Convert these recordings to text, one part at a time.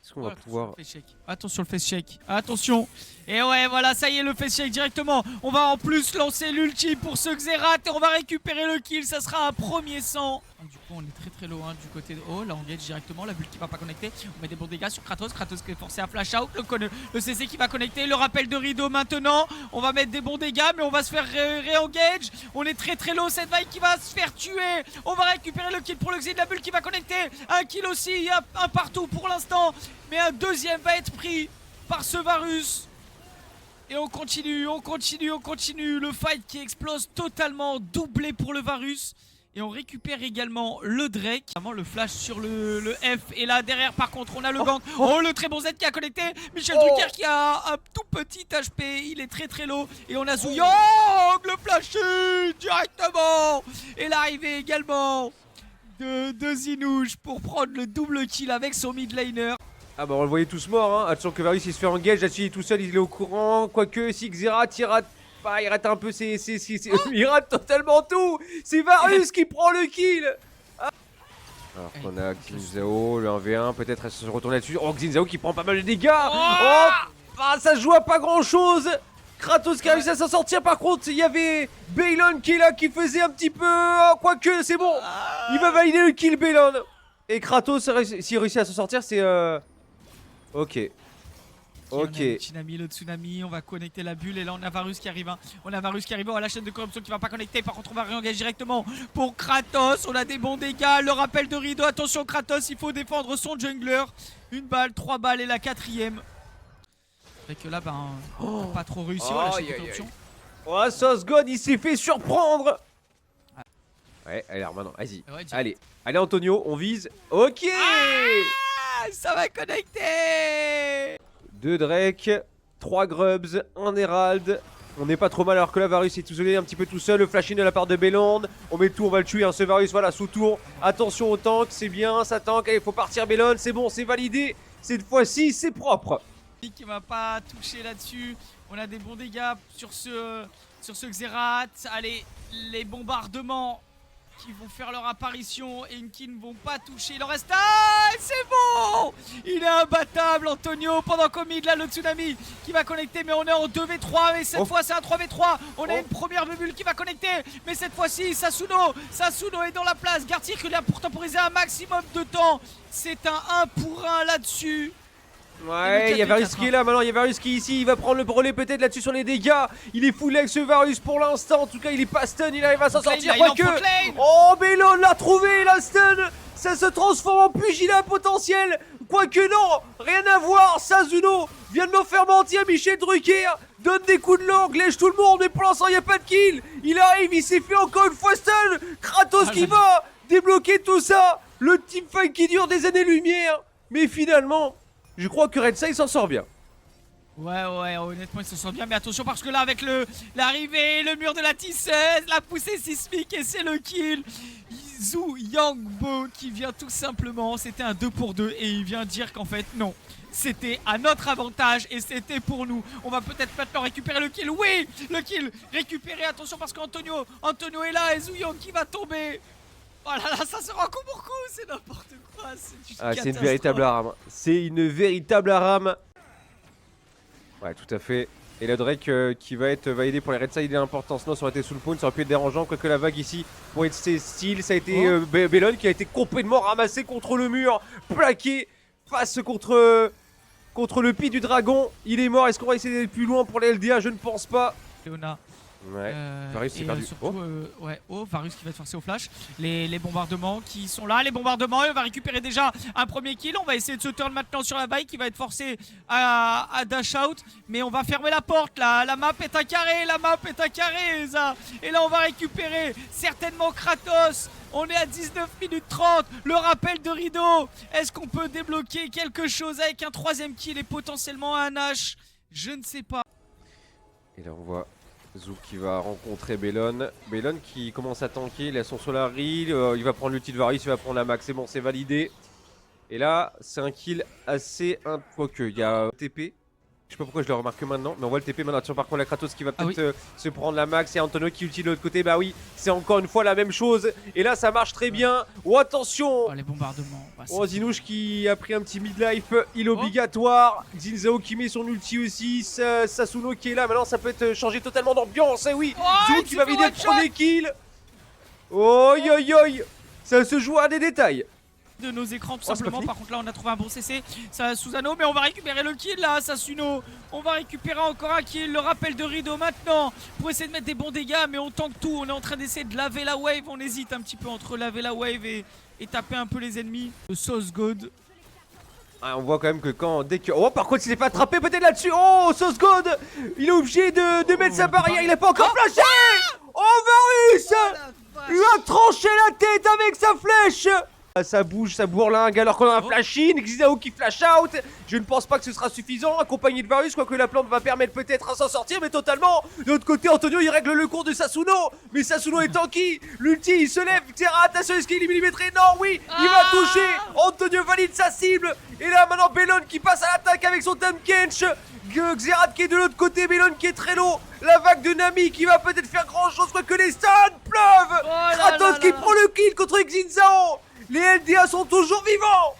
Est-ce qu'on va pouvoir... Attention le face shake, attention. Et ouais voilà, ça y est, le face shake directement. On va en plus lancer l'ulti pour ce Xerath et on va récupérer le kill. Ça sera un premier sang. Du coup on est très loin du côté de haut. Là on engage directement, la bulle qui va pas connecter. On met des bons dégâts sur Kratos, Kratos qui est forcé à flash out. Le CC qui va connecter, le rappel de rideau maintenant. On va mettre des bons dégâts mais on va se faire re-engage. On est très low, cette vague qui va se faire tuer. On va récupérer le kill pour le Xi, la bulle qui va connecter. Un kill aussi, il y a un partout pour l'instant. Mais un deuxième va être pris par ce Varus. Et on continue. Le fight qui explose totalement, doublé pour le Varus. Et on récupère également le Drake. Vraiment le flash sur le F. Et là derrière par contre on a le gank. Oh le très bon Z qui a connecté. Michel Drucker qui a un tout petit HP. Il est très low. Et on a Zuyang le flashy directement. Et l'arrivée également de Zinouche pour prendre le double kill avec son mid laner. Ah bah on le voyait tous morts, hein. Attention que Varus il se fait engage, là-dessus il est tout seul, il est au courant. Quoique si Xerath il rate, bah, il rate un peu il rate totalement tout. C'est Varus qui prend le kill. Alors qu'on a Xin Zhao, le 1v1, peut-être elle se retourne là-dessus. Oh Xin Zhao qui prend pas mal de dégâts. Oh bah, ça se joue à pas grand chose. Kratos qui a réussi à s'en sortir. Par contre il y avait Balon qui est là, qui faisait un petit peu... Quoique c'est bon, il va valider le kill Balon. Et Kratos s'il réussit à s'en sortir c'est... Ok. Ok. Le tsunami, on va connecter la bulle et là on a Varus qui arrive. On a Varus qui arrive, on a la chaîne de corruption qui va pas connecter. Par contre on va réengager directement pour Kratos. On a des bons dégâts, le rappel de rideau. Attention Kratos, il faut défendre son jungler. Une balle, 3 balles et la 4ème. C'est vrai que là on n'a pas trop réussi. On a la chaîne de corruption. Oh Sauce God il s'est fait surprendre. Ouais, allez maintenant, vas-y. Ouais, allez Antonio, on vise. Ok. Ça va connecter. 2 Drake, 3 Grubs, 1 Herald. On n'est pas trop mal alors que là Varus est isolé un petit peu tout seul. Le flash in de la part de Belond. On met tout, on va le tuer, hein, ce Varus, voilà, sous tour. Attention au tank, c'est bien, ça tank. Allez, faut partir Belond, c'est bon, c'est validé. Cette fois-ci, c'est propre. Qui va pas toucher là-dessus. On a des bons dégâts sur ce Xerath. Allez, les bombardements qui vont faire leur apparition et qui ne vont pas toucher. Il en reste un. C'est bon. Il est imbattable Antonio pendant qu'au mid là le tsunami qui va connecter. Mais on est en 2v3 et cette fois c'est un 3v3. On a une première bulle qui va connecter. Mais cette fois-ci Sasuno est dans la place. Gartic il a pour temporiser un maximum de temps. C'est un 1 pour 1 là-dessus. Ouais, il y a Varus qui est là maintenant, il y a Varus qui est ici, il va prendre le relais peut-être là-dessus sur les dégâts. Il est full avec ce Varus pour l'instant, en tout cas il est pas stun, il arrive à s'en sortir. Quoique... Oh, Belon l'a trouvé, la stun. Ça se transforme en pugilat potentiel. Quoique non, rien à voir. Sasuno vient de nous faire mentir. Michel Drucker donne des coups de langue, lèche tout le monde, mais pour l'instant il n'y a pas de kill. Il arrive, il s'est fait encore une fois stun. Kratos qui va débloquer tout ça. Le teamfight qui dure des années-lumière. Mais finalement... Je crois que Redsa il s'en sort bien. Ouais, honnêtement il s'en sort bien. Mais attention parce que là avec l'arrivée, le mur de la tisseuse, la poussée sismique et c'est le kill. Zhu Yangbo qui vient tout simplement, c'était un 2 pour 2 et il vient dire qu'en fait non. C'était à notre avantage et c'était pour nous. On va peut-être maintenant récupérer le kill. Oui, le kill récupéré. Attention parce qu'Antonio est là et Zhu Yang qui va tomber. Oh là là, ça se rend coup pour coup, c'est n'importe quoi. C'est une véritable arame. C'est une véritable arame. Ouais, tout à fait. Et le Drake qui va être validé pour les Red Side, il est important. Sinon, ça aurait été sous le spawn, ça aurait pu être dérangeant. Quoique la vague ici, pour être style, ça a été Belon qui a été complètement ramassé contre le mur, plaqué face contre le pied du dragon. Il est mort. Est-ce qu'on va essayer d'aller plus loin pour les LDA? Je ne pense pas. Léona. Ouais, Varus c'est perdu. Surtout, Varus qui va être forcé au flash. Les bombardements qui sont là, les bombardements, et on va récupérer déjà un premier kill. On va essayer de se turn maintenant sur la baille qui va être forcé à dash out. Mais on va fermer la porte là, la map est un carré, ça. Et là on va récupérer certainement Kratos. On est à 19 minutes 30, le rappel de rideau. Est-ce qu'on peut débloquer quelque chose avec un 3ème kill et potentiellement un H? Je ne sais pas. Et là on voit Zouk qui va rencontrer Belon. Belon qui commence à tanker, il a son Solari, il va prendre l'ulti de Varus, il va prendre la max, c'est bon, c'est validé. Et là, c'est un kill assez... Quoique, il y a TP. Je sais pas pourquoi je le remarque que maintenant, mais on voit le TP maintenant. Attention par contre la Kratos qui va Ah peut-être se prendre la max et Antonio qui utilise de l'autre côté. Bah oui, c'est encore une fois la même chose. Et là ça marche très bien. Oh attention. Oh, les bombardements. Bah, Oh Zinouche qui a pris un petit midlife, il obligatoire. Xin qui met son ulti aussi. Sasuno qui est là. Maintenant ça peut être changé totalement d'ambiance. Et oui, Oh, Zou il qui s'est va fait vider le one premier kill. Oi oi oi. Ça se joue à des détails. De nos écrans tout Oh, c'est simplement. pas fini. Par contre là on a trouvé un bon CC. Ça Susanoo, mais on va récupérer le kill là, Sasuno. On va récupérer encore un kill. Le rappel de Rideau maintenant pour essayer de mettre des bons dégâts, mais on tank tout. On est en train d'essayer de laver la wave. On hésite un petit peu entre laver la wave et taper un peu les ennemis. Le Sauce God. Ah, on voit quand même que dès que... Oh par contre il s'est fait attraper peut-être là-dessus. Oh Sauce God. Il est obligé de mettre sa barrière. Il a pas encore flashé. Oh Varus. Il a tranché la tête avec sa flèche. Ça bouge, ça bourlingue alors qu'on a un flash in, Xizao qui flash out. Je ne pense pas que ce sera suffisant, accompagné de Varus, quoique la plante va permettre peut-être à s'en sortir, mais totalement. De l'autre côté, Antonio il règle le cours de Sasuno, mais Sasuno est tanky. L'ulti il se lève, Terra, attention, est-ce qu'il est millimétré? Non, oui, il va toucher. Antonio valide sa cible. Et là maintenant Bellon qui passe à l'attaque avec son Tamkench. Xerath qui est de l'autre côté, Bellon qui est très low. La vague de Nami qui va peut-être faire grand chose, quoique les stuns pleuvent. Kratos qui prend le kill contre Xinzao. Les LDA sont toujours vivants.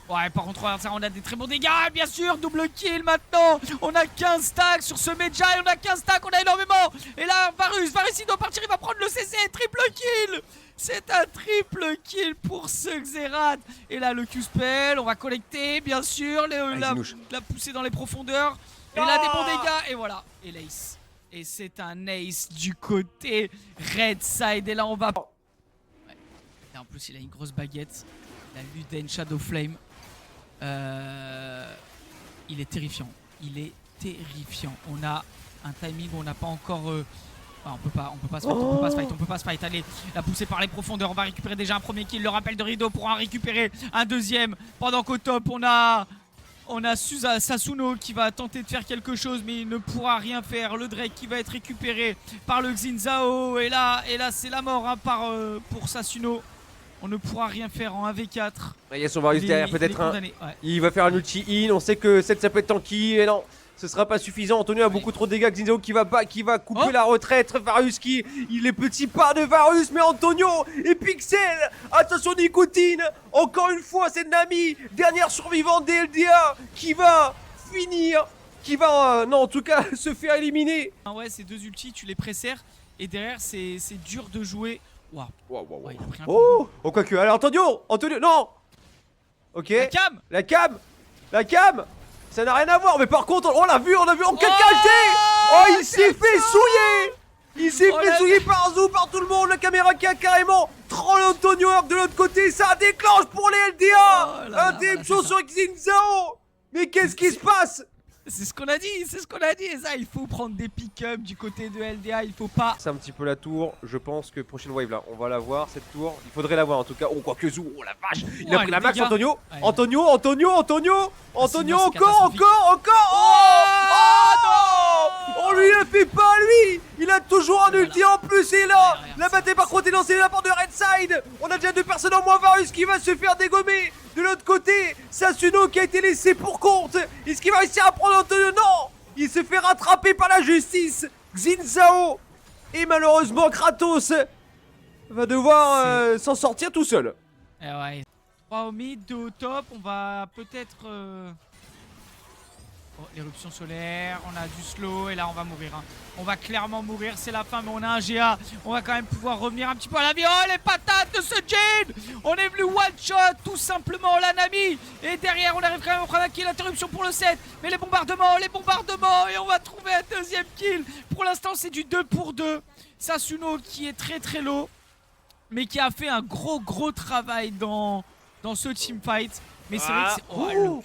Ouais, par contre, regarde ça, on a des très bons dégâts, bien sûr, double kill maintenant. On a 15 stacks sur ce Medjay, on a 15 stacks, on a énormément. Et là, Varus il doit partir, il va prendre le CC, triple kill. C'est un triple kill pour ce Xerath. Et là, le Q-spell, on va collecter, bien sûr, la pousser dans les profondeurs. Et là, des bons dégâts, et voilà, et l'ace. Et c'est un ace du côté Red Side, et là, on va... Et en plus, il a une grosse baguette. La Luden Shadow Flame. Il est terrifiant. Il est terrifiant. On a un timing où on n'a pas encore. On peut pas se fight. Allez, la poussée par les profondeurs. On va récupérer déjà un premier kill. Le rappel de Rideau pour en récupérer un deuxième. Pendant qu'au top, on a Sasuno qui va tenter de faire quelque chose, mais il ne pourra rien faire. Le Drake qui va être récupéré par le Xinzao. Et là c'est la mort hein, pour Sasuno. On ne pourra rien faire en 1v4. Il y a son Varus derrière, peut-être un. Ouais. Il va faire un ulti in. On sait que 7 ça peut être tanky. Et non, ce sera pas suffisant. Antonio a beaucoup trop de dégâts. Xinzao qui va couper la retraite. Varus il est petit pas de Varus. Mais Antonio et Pixel. Attention Nicotine. Encore une fois, c'est Nami, dernière survivante des LDA, qui va finir. Qui va, non, en tout cas, se faire éliminer. Ah ouais, ces deux ultis, tu les presserres. Et derrière, c'est dur de jouer. Waouh. Ouais, il a pris un Oh, quoique. Alors, Antonio, non. Ok. La cam. Ça n'a rien à voir. Mais par contre, on l'a vu en 4K. Oh, il s'est fait souiller. Il s'est fait souiller par Zou, par tout le monde. La caméra qui a carrément troll Antonio de l'autre côté. Ça déclenche pour les LDA. Interruption sur Xinzao. Mais qu'est-ce qui se passe? C'est ce qu'on a dit, et ça, il faut prendre des pick-up du côté de LDA, il faut pas... C'est un petit peu la tour, je pense que prochaine wave là, on va la voir cette tour, il faudrait la voir en tout cas, oh quoique Zou, oh la vache, il a pris la max Antonio, ouais. Antonio, encore, non. On lui a fait pas lui. Il a toujours un ulti en plus et là, la bataille par contre est lancée de la part de Redside. On a déjà 2 personnes en moins, Varus qui va se faire dégommer. De l'autre côté, Sasuno qui a été laissé pour compte. Est-ce qu'il va réussir à prendre Antonio? Non. Il se fait rattraper par la justice. Xinzao et malheureusement Kratos va devoir s'en sortir tout seul. Eh ouais. 3 au mid, 2 au top, on va peut-être... Oh, l'éruption solaire, on a du slow et là on va mourir. Hein. On va clairement mourir, c'est la fin, mais on a un GA. On va quand même pouvoir revenir un petit peu à la vie. Oh, les patates de ce Jin! On est venu one shot, tout simplement, la Nami. Et derrière, on arrive quand même à prendre un kill, l'interruption pour le 7. Mais les bombardements, et on va trouver un deuxième kill. Pour l'instant, c'est du 2 pour 2. Sasuno qui est très très low, mais qui a fait un gros travail dans ce teamfight. Mais c'est vrai que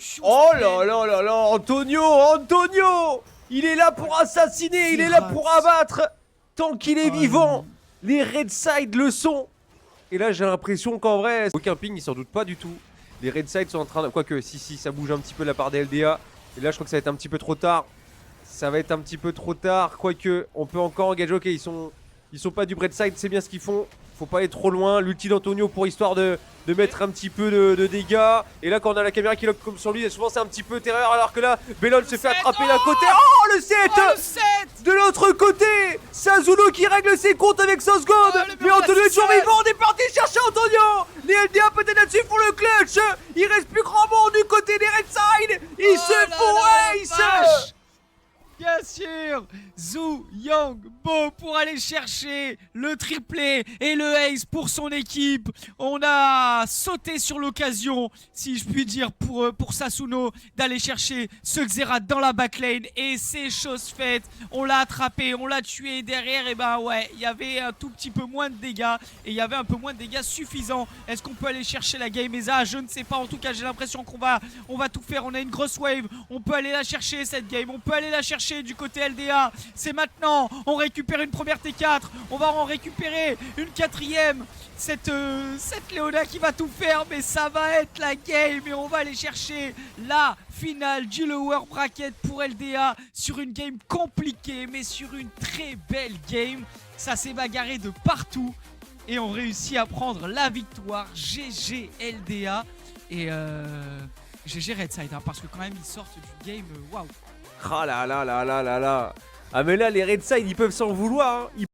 c'est... Oh là, Antonio, il est là pour assassiner, il est là pour abattre. Tant qu'il est vivant, les Redside le sont. Et là, j'ai l'impression qu'en vrai, aucun ping, il s'en doute pas du tout. Les Redside sont en train de... Quoique, si, ça bouge un petit peu de la part des LDA. Et là, je crois que ça va être un petit peu trop tard. Quoique, on peut encore engager. Ok, ils sont pas du Redside, c'est bien ce qu'ils font. faut pas aller trop loin. L'ulti d'Antonio pour histoire de mettre un petit peu de dégâts. Et là, quand on a la caméra qui lock comme sur lui, souvent c'est un petit peu terreur. Alors que là, Bellon se fait attraper d'un côté. Oh, le 7 Oh, le 7. de l'autre côté. Sazulu qui règle ses comptes avec Sosgod. le Mais mur Antonio est toujours d'assistance. vivant. On est parti chercher Antonio. Les LDA peut-être là-dessus font le clutch. Il reste plus grand monde du côté des Red Side. Ils se là font là, ace. vache. Bien sûr, Zhu Yang Bo pour aller chercher le triplé et le ace pour son équipe. On a sauté sur l'occasion, si je puis dire, pour Sasuno d'aller chercher ce Xerath dans la backlane. Et c'est chose faite. On l'a attrapé, on l'a tué derrière. Et ben ouais, il y avait un tout petit peu moins de dégâts. Et il y avait un peu moins de dégâts suffisants. Est-ce qu'on peut aller chercher la game Eza? Je ne sais pas. En tout cas, j'ai l'impression qu'on va tout faire. On a une grosse wave. On peut aller la chercher cette game. On peut aller la chercher du côté LDA. C'est maintenant. On récupère une première T4. On va en récupérer une quatrième. Cette Léona qui va tout faire. Mais ça va être la game. Et on va aller chercher la finale du lower bracket pour LDA sur une game compliquée. Mais sur une très belle game. Ça s'est bagarré de partout. Et on réussit à prendre la victoire. GG LDA. Et GG Redside. Parce que quand même ils sortent du game. Waouh. Ah là là là là là là. Ah mais là les Red Side ils peuvent s'en vouloir hein.